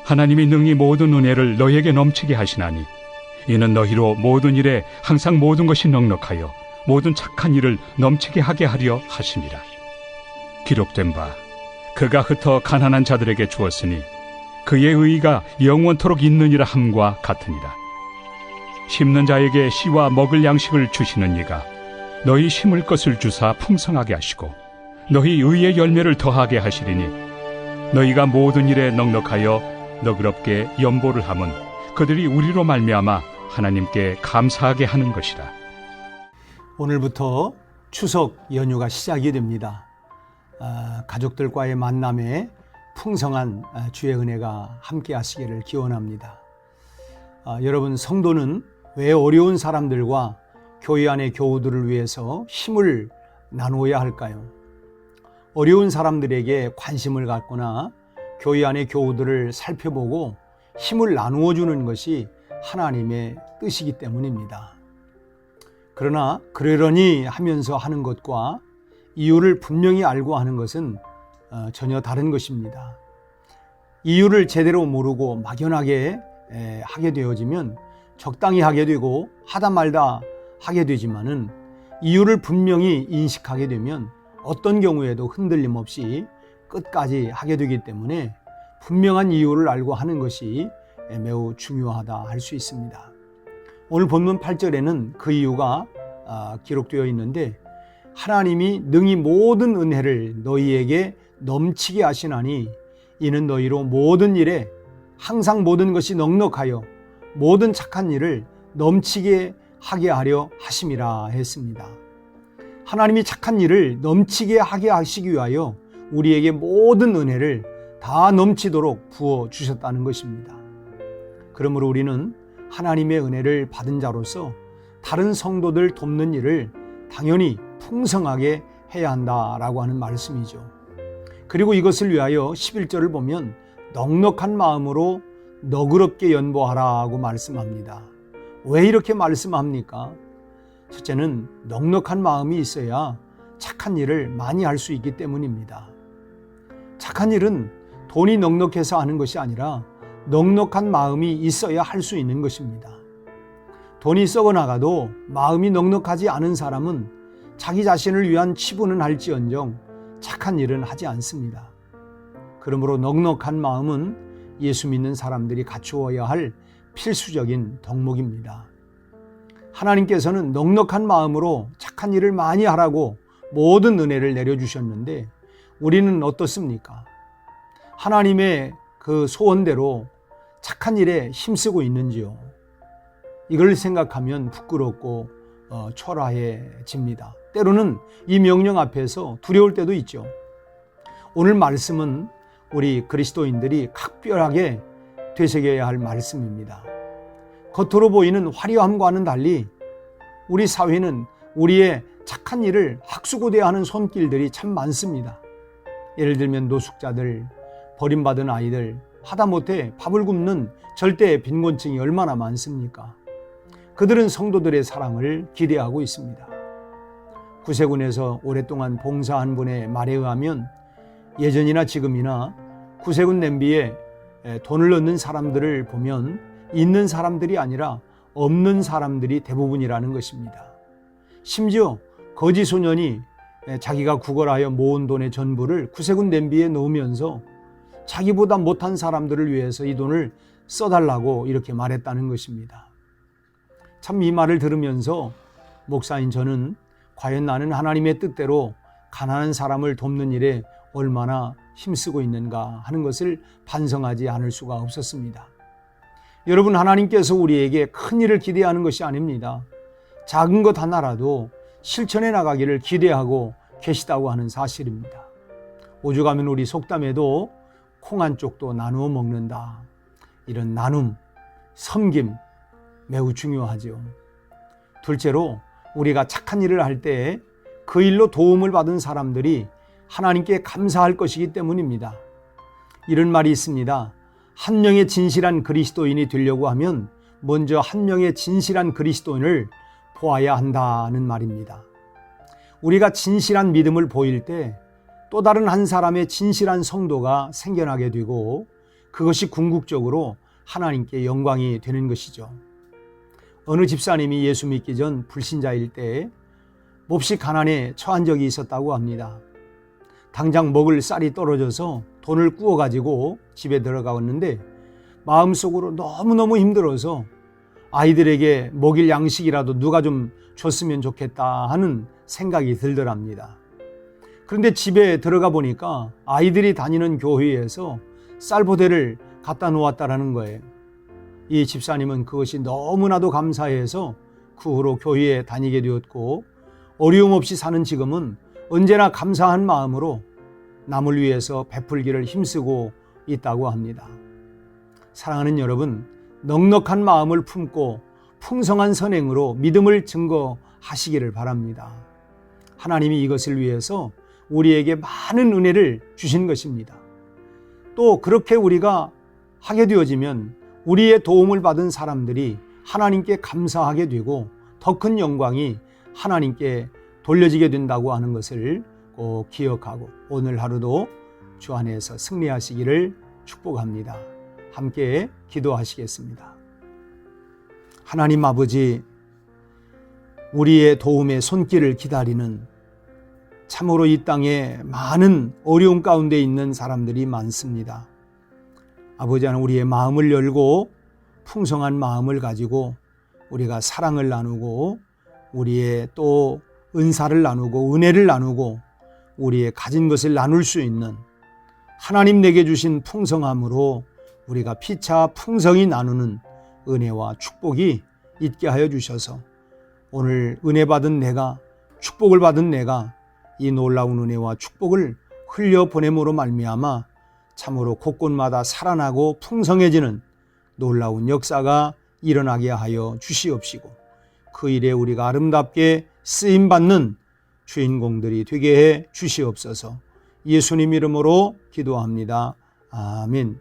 하나님이 능히 모든 은혜를 너희에게 넘치게 하시나니 이는 너희로 모든 일에 항상 모든 것이 넉넉하여 모든 착한 일을 넘치게 하게 하려 하심이라. 기록된 바 그가 흩어 가난한 자들에게 주었으니 그의 의의가 영원토록 있느니라 함과 같으니라. 심는 자에게 씨와 먹을 양식을 주시는 이가 너희 심을 것을 주사 풍성하게 하시고 너희 의의 열매를 더하게 하시리니 너희가 모든 일에 넉넉하여 너그럽게 연보를 함은 그들이 우리로 말미암아 하나님께 감사하게 하는 것이라. 오늘부터 추석 연휴가 시작이 됩니다. 가족들과의 만남에 풍성한 주의 은혜가 함께 하시기를 기원합니다. 여러분, 성도는 왜 어려운 사람들과 교회 안의 교우들을 위해서 힘을 나누어야 할까요? 어려운 사람들에게 관심을 갖거나 교회 안의 교우들을 살펴보고 힘을 나누어 주는 것이 하나님의 뜻이기 때문입니다. 그러나 그러려니 하면서 하는 것과 이유를 분명히 알고 하는 것은 전혀 다른 것입니다. 이유를 제대로 모르고 막연하게 하게 되어지면 적당히 하게 되고 하다 말다 하게 되지만은 이유를 분명히 인식하게 되면 어떤 경우에도 흔들림 없이 끝까지 하게 되기 때문에 분명한 이유를 알고 하는 것이 매우 중요하다 할 수 있습니다. 오늘 본문 8절에는 그 이유가 기록되어 있는데 하나님이 능히 모든 은혜를 너희에게 넘치게 하시나니 이는 너희로 모든 일에 항상 모든 것이 넉넉하여 모든 착한 일을 넘치게 하게 하려 하심이라 했습니다. 하나님이 착한 일을 넘치게 하게 하시기 위하여 우리에게 모든 은혜를 다 넘치도록 부어 주셨다는 것입니다. 그러므로 우리는 하나님의 은혜를 받은 자로서 다른 성도들 돕는 일을 당연히 풍성하게 해야 한다라고 하는 말씀이죠. 그리고 이것을 위하여 11절을 보면 넉넉한 마음으로 너그럽게 연보하라고 말씀합니다. 왜 이렇게 말씀합니까? 첫째는 넉넉한 마음이 있어야 착한 일을 많이 할 수 있기 때문입니다. 착한 일은 돈이 넉넉해서 하는 것이 아니라 넉넉한 마음이 있어야 할 수 있는 것입니다. 돈이 썩어나가도 마음이 넉넉하지 않은 사람은 자기 자신을 위한 치부는 할지언정 착한 일은 하지 않습니다. 그러므로 넉넉한 마음은 예수 믿는 사람들이 갖추어야 할 필수적인 덕목입니다. 하나님께서는 넉넉한 마음으로 착한 일을 많이 하라고 모든 은혜를 내려주셨는데 우리는 어떻습니까? 하나님의 그 소원대로 착한 일에 힘쓰고 있는지요? 이걸 생각하면 부끄럽고 초라해집니다. 때로는 이 명령 앞에서 두려울 때도 있죠. 오늘 말씀은 우리 그리스도인들이 각별하게 되새겨야 할 말씀입니다. 겉으로 보이는 화려함과는 달리 우리 사회는 우리의 착한 일을 학수고대하는 손길들이 참 많습니다. 예를 들면 노숙자들, 버림받은 아이들, 하다못해 밥을 굶는 절대 빈곤층이 얼마나 많습니까? 그들은 성도들의 사랑을 기대하고 있습니다. 구세군에서 오랫동안 봉사한 분의 말에 의하면 예전이나 지금이나 구세군 냄비에 돈을 넣는 사람들을 보면 있는 사람들이 아니라 없는 사람들이 대부분이라는 것입니다. 심지어 거지 소년이 자기가 구걸하여 모은 돈의 전부를 구세군 냄비에 넣으면서 자기보다 못한 사람들을 위해서 이 돈을 써달라고 이렇게 말했다는 것입니다. 참 이 말을 들으면서 목사인 저는 과연 나는 하나님의 뜻대로 가난한 사람을 돕는 일에 얼마나 힘쓰고 있는가 하는 것을 반성하지 않을 수가 없었습니다. 여러분, 하나님께서 우리에게 큰 일을 기대하는 것이 아닙니다. 작은 것 하나라도 실천해 나가기를 기대하고 계시다고 하는 사실입니다. 오죽하면 우리 속담에도 콩 한 쪽도 나누어 먹는다. 이런 나눔, 섬김 매우 중요하죠. 둘째로 우리가 착한 일을 할 때 그 일로 도움을 받은 사람들이 하나님께 감사할 것이기 때문입니다. 이런 말이 있습니다. 한 명의 진실한 그리스도인이 되려고 하면 먼저 한 명의 진실한 그리스도인을 보아야 한다는 말입니다. 우리가 진실한 믿음을 보일 때 또 다른 한 사람의 진실한 성도가 생겨나게 되고 그것이 궁극적으로 하나님께 영광이 되는 것이죠. 어느 집사님이 예수 믿기 전 불신자일 때 몹시 가난에 처한 적이 있었다고 합니다. 당장 먹을 쌀이 떨어져서 돈을 구워가지고 집에 들어가왔는데 마음속으로 너무너무 힘들어서 아이들에게 먹일 양식이라도 누가 좀 줬으면 좋겠다 하는 생각이 들더랍니다. 그런데 집에 들어가 보니까 아이들이 다니는 교회에서 쌀포대를 갖다 놓았다라는 거예요. 이 집사님은 그것이 너무나도 감사해서 그 후로 교회에 다니게 되었고 어려움 없이 사는 지금은 언제나 감사한 마음으로 남을 위해서 베풀기를 힘쓰고 있다고 합니다. 사랑하는 여러분, 넉넉한 마음을 품고 풍성한 선행으로 믿음을 증거하시기를 바랍니다. 하나님이 이것을 위해서 우리에게 많은 은혜를 주신 것입니다. 또 그렇게 우리가 하게 되어지면 우리의 도움을 받은 사람들이 하나님께 감사하게 되고 더 큰 영광이 하나님께 돌려지게 된다고 하는 것을 꼭 기억하고 오늘 하루도 주 안에서 승리하시기를 축복합니다. 함께 기도하시겠습니다. 하나님 아버지, 우리의 도움의 손길을 기다리는 참으로 이 땅에 많은 어려움 가운데 있는 사람들이 많습니다. 아버지 하나님, 우리의 마음을 열고 풍성한 마음을 가지고 우리가 사랑을 나누고 우리의 또 은사를 나누고 은혜를 나누고 우리의 가진 것을 나눌 수 있는 하나님 내게 주신 풍성함으로 우리가 피차 풍성히 나누는 은혜와 축복이 있게 하여 주셔서 오늘 은혜 받은 내가, 축복을 받은 내가 이 놀라운 은혜와 축복을 흘려보냄으로 말미암아 참으로 곳곳마다 살아나고 풍성해지는 놀라운 역사가 일어나게 하여 주시옵시고 그 일에 우리가 아름답게 쓰임받는 주인공들이 되게 해 주시옵소서. 예수님 이름으로 기도합니다. 아멘.